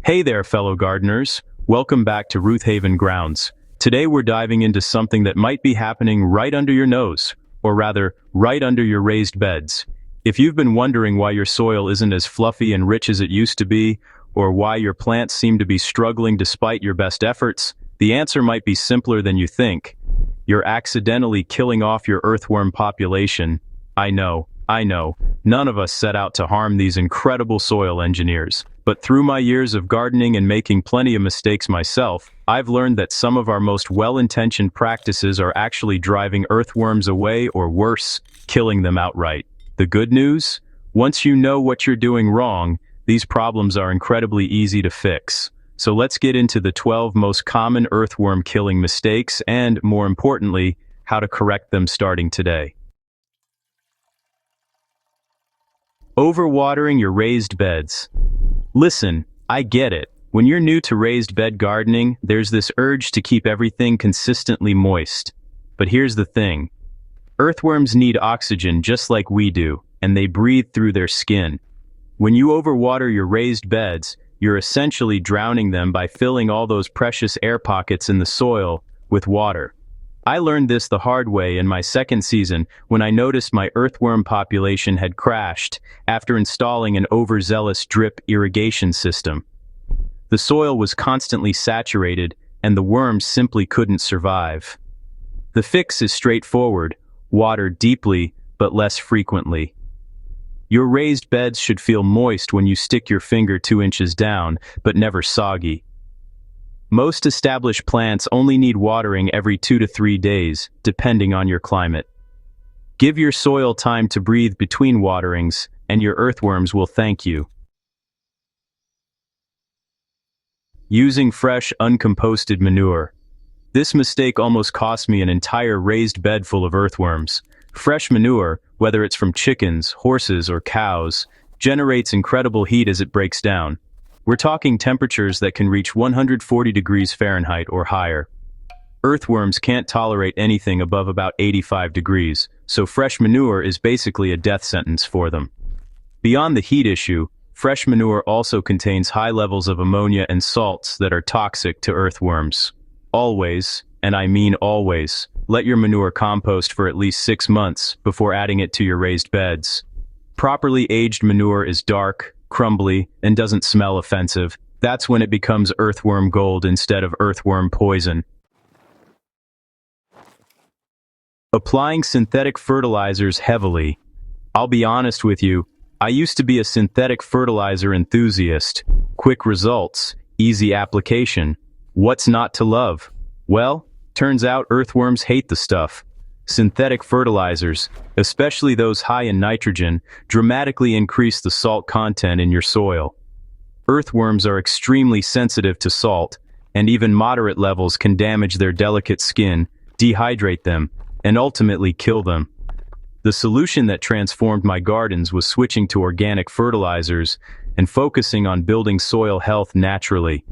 Hey there, fellow gardeners. Welcome back to Roothaven Grounds. Today we're diving into something that might be happening right under your nose, or rather, right under your raised beds. If you've been wondering why your soil isn't as fluffy and rich as it used to be, or why your plants seem to be struggling despite your best efforts, the answer might be simpler than you think. You're accidentally killing off your earthworm population. I know. None of us set out to harm these incredible soil engineers. But through my years of gardening and making plenty of mistakes myself, I've learned that some of our most well-intentioned practices are actually driving earthworms away, or worse, killing them outright. The good news? Once you know what you're doing wrong, these problems are incredibly easy to fix. So let's get into the 12 most common earthworm killing mistakes and, more importantly, how to correct them starting today. Overwatering your raised beds. Listen, I get it. When you're new to raised bed gardening, there's this urge to keep everything consistently moist. But here's the thing. Earthworms need oxygen just like we do, and they breathe through their skin. When you overwater your raised beds, you're essentially drowning them by filling all those precious air pockets in the soil with water. I learned this the hard way in my second season when I noticed my earthworm population had crashed after installing an overzealous drip irrigation system. The soil was constantly saturated and the worms simply couldn't survive. The fix is straightforward: water deeply but less frequently. Your raised beds should feel moist when you stick your finger 2 inches down, but never soggy. Most established plants only need watering every 2 to 3 days, depending on your climate. Give your soil time to breathe between waterings, and your earthworms will thank you. Using fresh, uncomposted manure. This mistake almost cost me an entire raised bed full of earthworms. Fresh manure, whether it's from chickens, horses, or cows, generates incredible heat as it breaks down. We're talking temperatures that can reach 140 degrees Fahrenheit or higher. Earthworms can't tolerate anything above about 85 degrees, so fresh manure is basically a death sentence for them. Beyond the heat issue, fresh manure also contains high levels of ammonia and salts that are toxic to earthworms. Always, and I mean always, let your manure compost for at least 6 months before adding it to your raised beds. Properly aged manure is dark, crumbly, and doesn't smell offensive. That's when it becomes earthworm gold instead of earthworm poison. Applying synthetic fertilizers heavily. I'll be honest with you, I used to be a synthetic fertilizer enthusiast. Quick results, easy application. What's not to love? Well, turns out earthworms hate the stuff. Synthetic fertilizers, especially those high in nitrogen, dramatically increase the salt content in your soil. Earthworms are extremely sensitive to salt, and even moderate levels can damage their delicate skin, dehydrate them, and ultimately kill them. The solution that transformed my gardens was switching to organic fertilizers and focusing on building soil health naturally.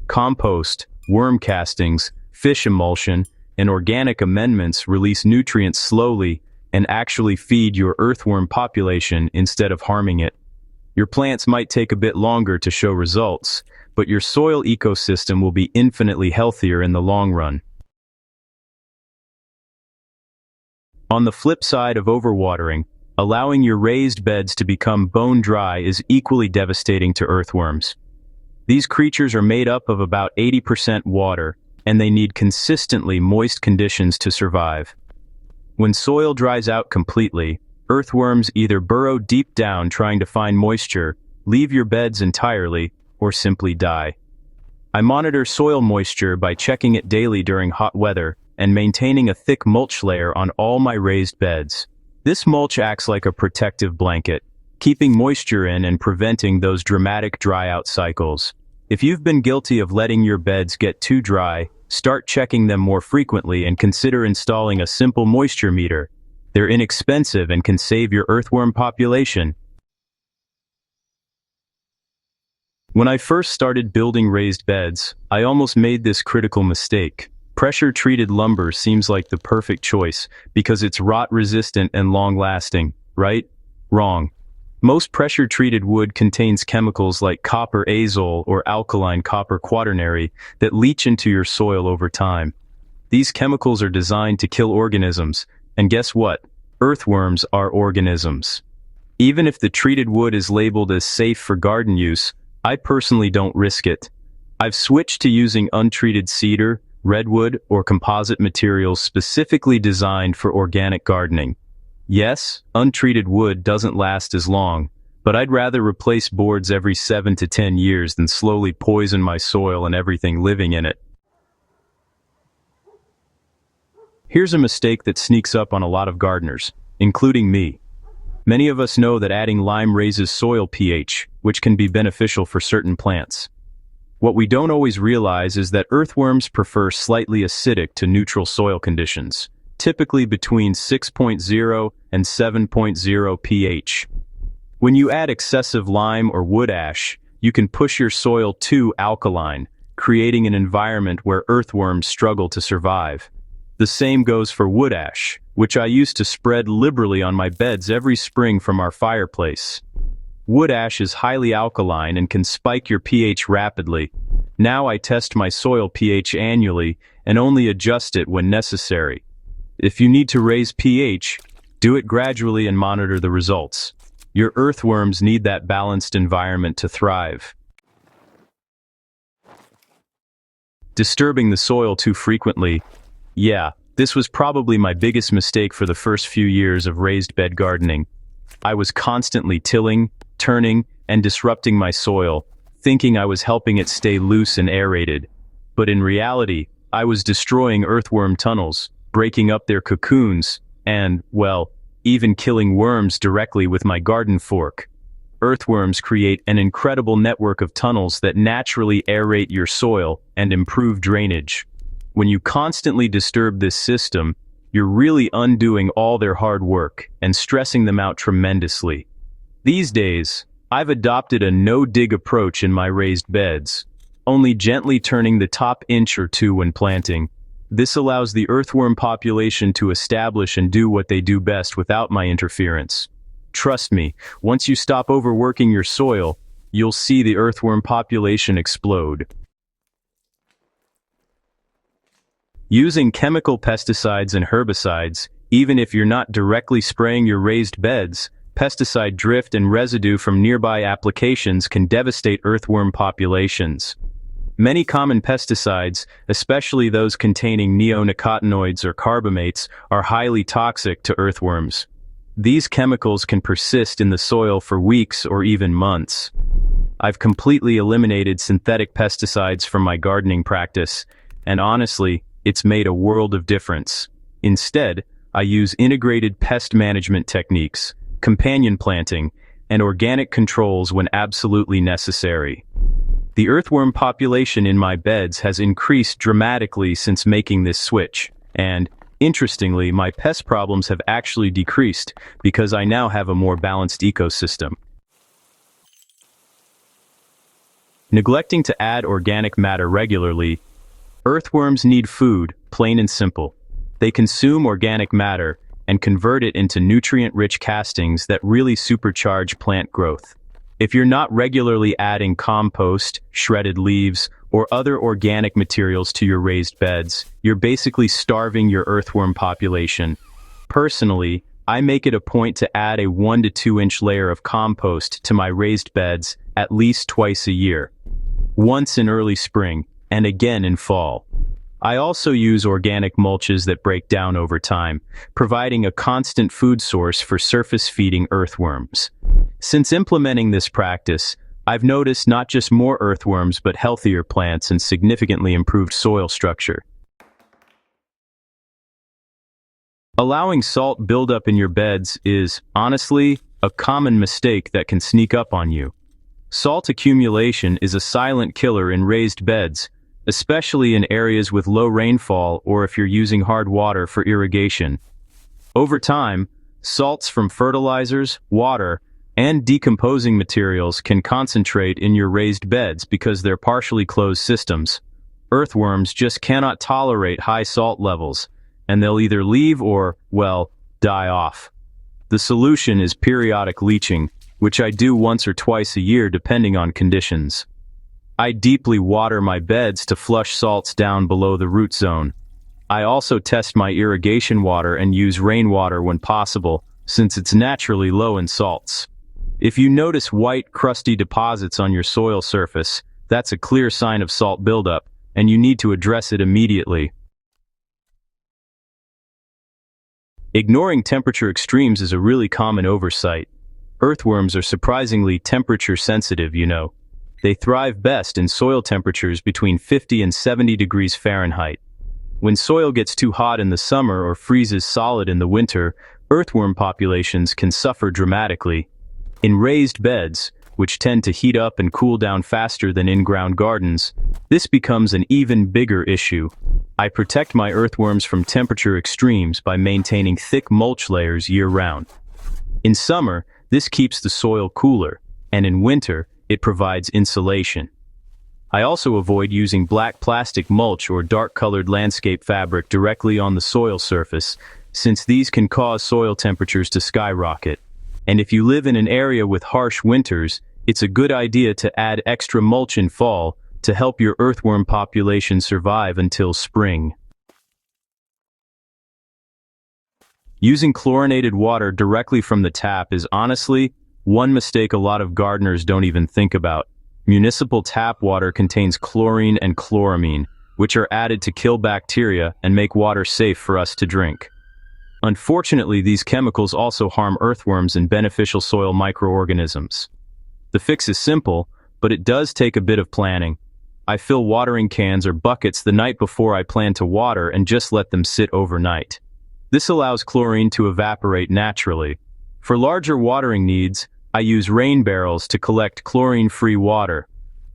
Compost, worm castings, fish emulsion, and organic amendments release nutrients slowly and actually feed your earthworm population instead of harming it. Your plants might take a bit longer to show results, but your soil ecosystem will be infinitely healthier in the long run. On the flip side of overwatering, allowing your raised beds to become bone dry is equally devastating to earthworms. These creatures are made up of about 80% water, and they need consistently moist conditions to survive. When soil dries out completely, earthworms either burrow deep down trying to find moisture, leave your beds entirely, or simply die. I monitor soil moisture by checking it daily during hot weather and maintaining a thick mulch layer on all my raised beds. This mulch acts like a protective blanket, keeping moisture in and preventing those dramatic dry-out cycles. If you've been guilty of letting your beds get too dry, start checking them more frequently and consider installing a simple moisture meter. They're inexpensive and can save your earthworm population. When I first started building raised beds, I almost made this critical mistake. Pressure-treated lumber seems like the perfect choice because it's rot-resistant and long-lasting, right? Wrong. Most pressure-treated wood contains chemicals like copper azole or alkaline copper quaternary that leach into your soil over time. These chemicals are designed to kill organisms, and guess what? Earthworms are organisms. Even if the treated wood is labeled as safe for garden use, I personally don't risk it. I've switched to using untreated cedar, redwood, or composite materials specifically designed for organic gardening. Yes, untreated wood doesn't last as long, but I'd rather replace boards every 7 to 10 years than slowly poison my soil and everything living in it. Here's a mistake that sneaks up on a lot of gardeners, including me. Many of us know that adding lime raises soil pH, which can be beneficial for certain plants. What we don't always realize is that earthworms prefer slightly acidic to neutral soil conditions, typically between 6.0 and 7.0 pH. When you add excessive lime or wood ash, you can push your soil too alkaline, creating an environment where earthworms struggle to survive. The same goes for wood ash, which I used to spread liberally on my beds every spring from our fireplace. Wood ash is highly alkaline and can spike your pH rapidly. Now I test my soil pH annually and only adjust it when necessary. If you need to raise pH, do it gradually and monitor the results. Your earthworms need that balanced environment to thrive. Disturbing the soil too frequently. Yeah, this was probably my biggest mistake for the first few years of raised bed gardening. I was constantly tilling, turning, and disrupting my soil, thinking I was helping it stay loose and aerated. But in reality, I was destroying earthworm tunnels, breaking up their cocoons, and, well, even killing worms directly with my garden fork. Earthworms create an incredible network of tunnels that naturally aerate your soil and improve drainage. When you constantly disturb this system, you're really undoing all their hard work and stressing them out tremendously. These days, I've adopted a no-dig approach in my raised beds, only gently turning the top inch or two when planting. This allows the earthworm population to establish and do what they do best without my interference. Trust me, once you stop overworking your soil, you'll see the earthworm population explode. Using chemical pesticides and herbicides, even if you're not directly spraying your raised beds, pesticide drift and residue from nearby applications can devastate earthworm populations. Many common pesticides, especially those containing neonicotinoids or carbamates, are highly toxic to earthworms. These chemicals can persist in the soil for weeks or even months. I've completely eliminated synthetic pesticides from my gardening practice, and honestly, it's made a world of difference. Instead, I use integrated pest management techniques, companion planting, and organic controls when absolutely necessary. The earthworm population in my beds has increased dramatically since making this switch, and, interestingly, my pest problems have actually decreased because I now have a more balanced ecosystem. Neglecting to add organic matter regularly. Earthworms need food, plain and simple. They consume organic matter and convert it into nutrient-rich castings that really supercharge plant growth. If you're not regularly adding compost, shredded leaves, or other organic materials to your raised beds, you're basically starving your earthworm population. Personally, I make it a point to add a 1 to 2 inch layer of compost to my raised beds at least twice a year. Once in early spring, and again in fall. I also use organic mulches that break down over time, providing a constant food source for surface-feeding earthworms. Since implementing this practice, I've noticed not just more earthworms but healthier plants and significantly improved soil structure. Allowing salt buildup in your beds is, honestly, a common mistake that can sneak up on you. Salt accumulation is a silent killer in raised beds, especially in areas with low rainfall or if you're using hard water for irrigation. Over time, salts from fertilizers, water, and decomposing materials can concentrate in your raised beds because they're partially closed systems. Earthworms just cannot tolerate high salt levels, and they'll either leave or, well, die off. The solution is periodic leaching, which I do once or twice a year depending on conditions. I deeply water my beds to flush salts down below the root zone. I also test my irrigation water and use rainwater when possible, since it's naturally low in salts. If you notice white, crusty deposits on your soil surface, that's a clear sign of salt buildup, and you need to address it immediately. Ignoring temperature extremes is a really common oversight. Earthworms are surprisingly temperature sensitive, you know. They thrive best in soil temperatures between 50 and 70 degrees Fahrenheit. When soil gets too hot in the summer or freezes solid in the winter, earthworm populations can suffer dramatically. In raised beds, which tend to heat up and cool down faster than in-ground gardens, this becomes an even bigger issue. I protect my earthworms from temperature extremes by maintaining thick mulch layers year-round. In summer, this keeps the soil cooler, and in winter, it provides insulation. I also avoid using black plastic mulch or dark-colored landscape fabric directly on the soil surface, since these can cause soil temperatures to skyrocket. And if you live in an area with harsh winters, it's a good idea to add extra mulch in fall to help your earthworm population survive until spring. Using chlorinated water directly from the tap is honestly one mistake a lot of gardeners don't even think about. Municipal tap water contains chlorine and chloramine, which are added to kill bacteria and make water safe for us to drink. Unfortunately, these chemicals also harm earthworms and beneficial soil microorganisms. The fix is simple, but it does take a bit of planning. I fill watering cans or buckets the night before I plan to water and just let them sit overnight. This allows chlorine to evaporate naturally. For larger watering needs, I use rain barrels to collect chlorine-free water.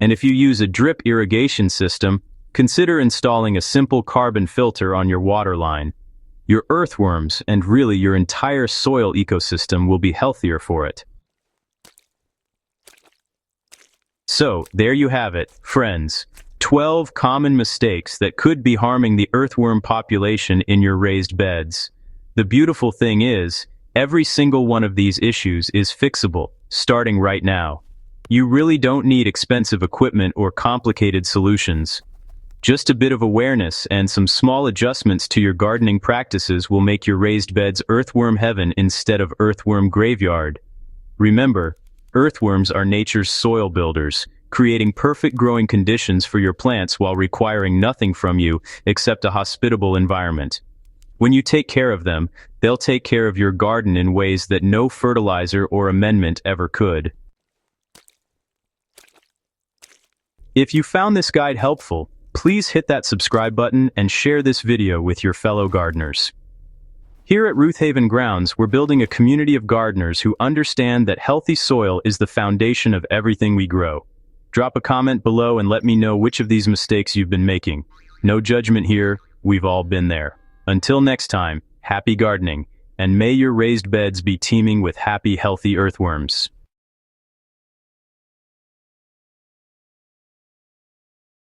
And if you use a drip irrigation system, consider installing a simple carbon filter on your water line. Your earthworms, and really your entire soil ecosystem, will be healthier for it. So, there you have it, friends. 12 common mistakes that could be harming the earthworm population in your raised beds. The beautiful thing is, every single one of these issues is fixable, starting right now. You really don't need expensive equipment or complicated solutions. Just a bit of awareness and some small adjustments to your gardening practices will make your raised beds earthworm heaven instead of earthworm graveyard. Remember, earthworms are nature's soil builders, creating perfect growing conditions for your plants while requiring nothing from you except a hospitable environment. When you take care of them, they'll take care of your garden in ways that no fertilizer or amendment ever could. If you found this guide helpful, please hit that subscribe button and share this video with your fellow gardeners. Here at Roothaven Grounds, we're building a community of gardeners who understand that healthy soil is the foundation of everything we grow. Drop a comment below and let me know which of these mistakes you've been making. No judgment here, we've all been there. Until next time, happy gardening, and may your raised beds be teeming with happy, healthy earthworms.